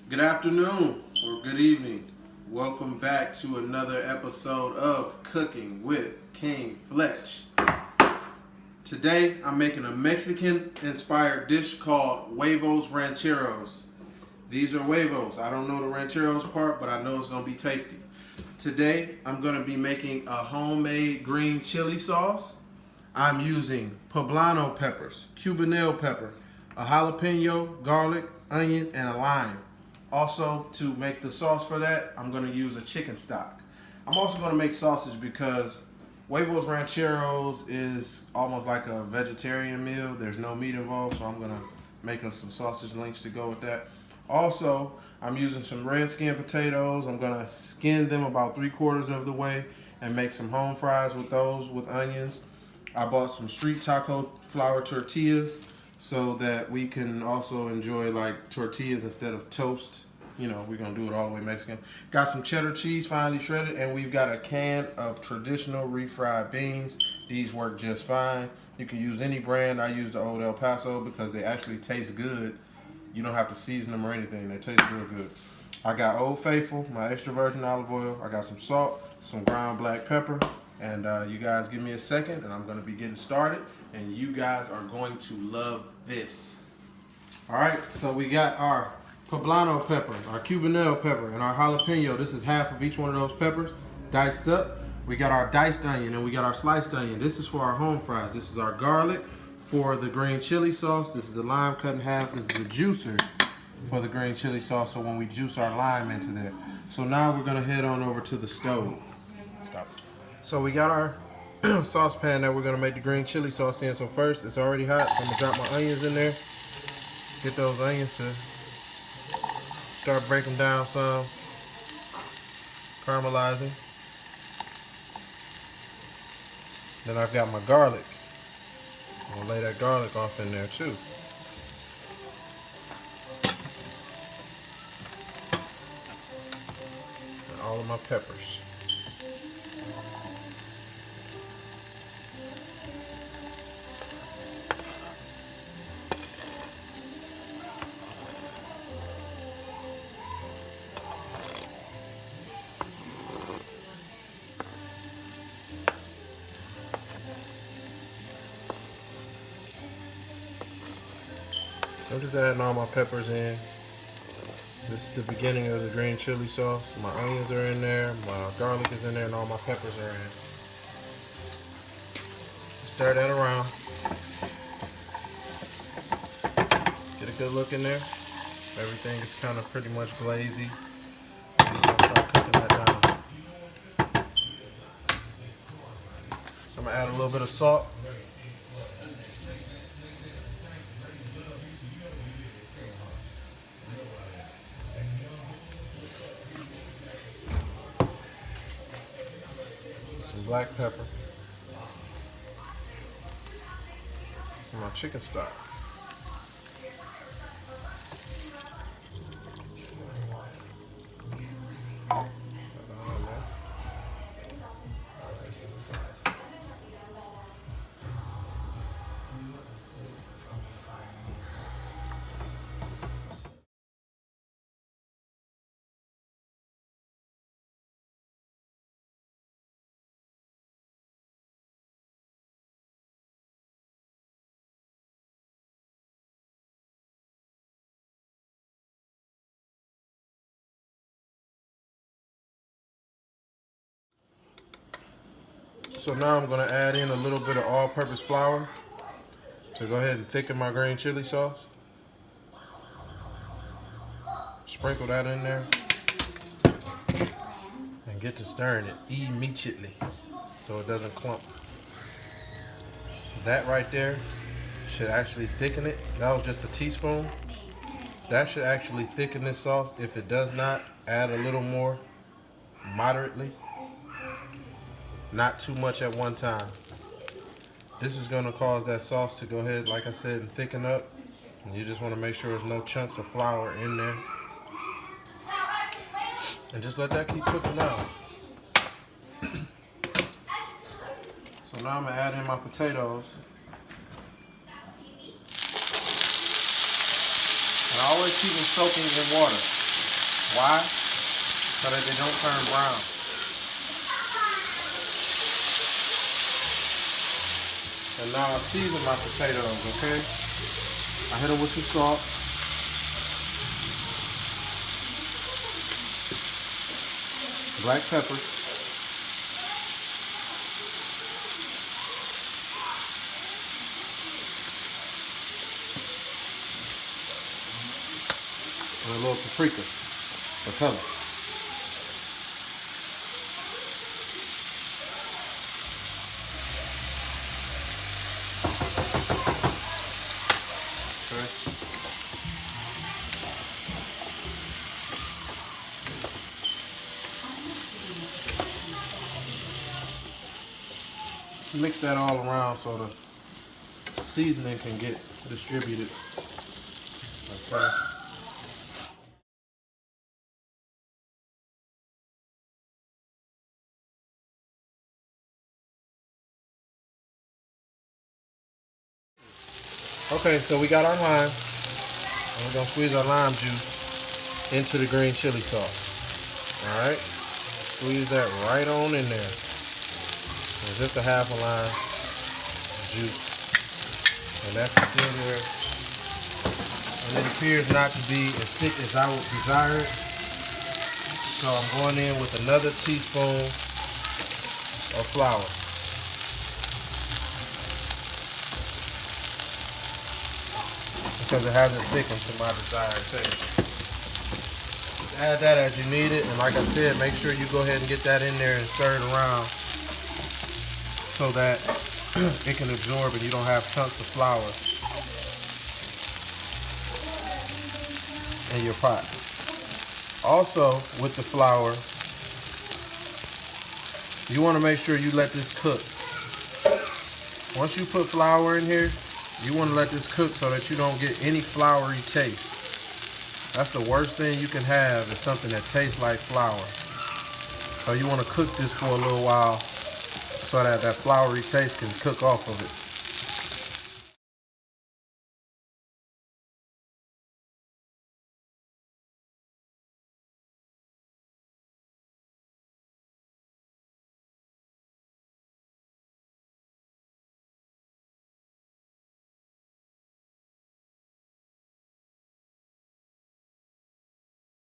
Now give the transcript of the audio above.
Good afternoon or good evening. Welcome back to another episode of Cooking with King Fletch. Today I'm making a Mexican inspired dish called Huevos Rancheros. These are huevos. I don't know the rancheros part, but I know it's going to be tasty. Today I'm going to be making a homemade green chili sauce. I'm using poblano peppers, cubanelle pepper, a jalapeno, garlic, onion, and a lime. Also, to make the sauce for that, I'm going to use a chicken stock. I'm also going to make sausage because Huevos Rancheros is almost like a vegetarian meal. There's no meat involved, so I'm going to make us some sausage links to go with that. Also, I'm using some red skin potatoes. I'm going to skin them about 3/4 of the way and make some home fries with those with onions. I bought some street taco flour tortillas so that we can also enjoy like tortillas instead of toast. You know, we're going to do it all the way Mexican. Got some cheddar cheese finely shredded, and we've got a can of traditional refried beans. These work just fine. You can use any brand. I use the Old El Paso because they actually taste good. You don't have to season them or anything. They taste real good. I got Old Faithful, my extra virgin olive oil. I got some salt, some ground black pepper. And you guys give me a second and I'm going to be getting started. And you guys are going to love this. Alright, so we got our poblano pepper, our cubanelle pepper, and our jalapeno. This is half of each one of those peppers diced up. We got our diced onion and we got our sliced onion. This is for our home fries. This is our garlic for the green chili sauce. This is the lime cut in half. This is the juicer for the green chili sauce, so when we juice our lime into there. So now we're going to head on over to the stove. Stop. So we got our saucepan that we're going to make the green chili sauce in. So first, it's already hot, so I'm going to drop my onions in there. Get those onions to start breaking down some, caramelizing. Then I've got my garlic. I'm going to lay that garlic off in there too. And all of my peppers. I'm just adding all my peppers in. This is the beginning of the green chili sauce. My onions are in there, my garlic is in there, and all my peppers are in. Stir that around. Get a good look in there. Everything is kind of pretty much glazy. I'm just gonna start cooking that down. So I'm gonna add a little bit of salt. Some black pepper. And my chicken stock. So now I'm going to add in a little bit of all-purpose flour to go ahead and thicken my green chili sauce. Sprinkle that in there and get to stirring it immediately so it doesn't clump. That right there should actually thicken it. That was just a teaspoon. That should actually thicken this sauce. If it does not, add a little more moderately. Not too much at one time. This is going to cause that sauce to go ahead, like I said, and thicken up. And you just want to make sure there's no chunks of flour in there. And just let that keep cooking down. So now I'm going to add in my potatoes. And I always keep them soaking in water. Why? So that they don't turn brown. And now I season my potatoes, okay? I hit them with some salt. Black pepper. And a little paprika for color. Just mix that all around so the seasoning can get distributed. Okay. Okay, so we got our lime, and we're gonna squeeze our lime juice into the green chili sauce. All right, squeeze that right on in there. And just a half a lime juice, and that's still there. And it appears not to be as thick as I would desire it. So I'm going in with another teaspoon of flour. Because it hasn't thickened to my desired taste. Just add that as you need it, and like I said, make sure you go ahead and get that in there and stir it around so that it can absorb and you don't have chunks of flour in your pot. Also, with the flour, you want to make sure you let this cook. Once you put flour in here, you want to let this cook so that you don't get any floury taste. That's the worst thing you can have, is something that tastes like flour. So you want to cook this for a little while so that that floury taste can cook off of it.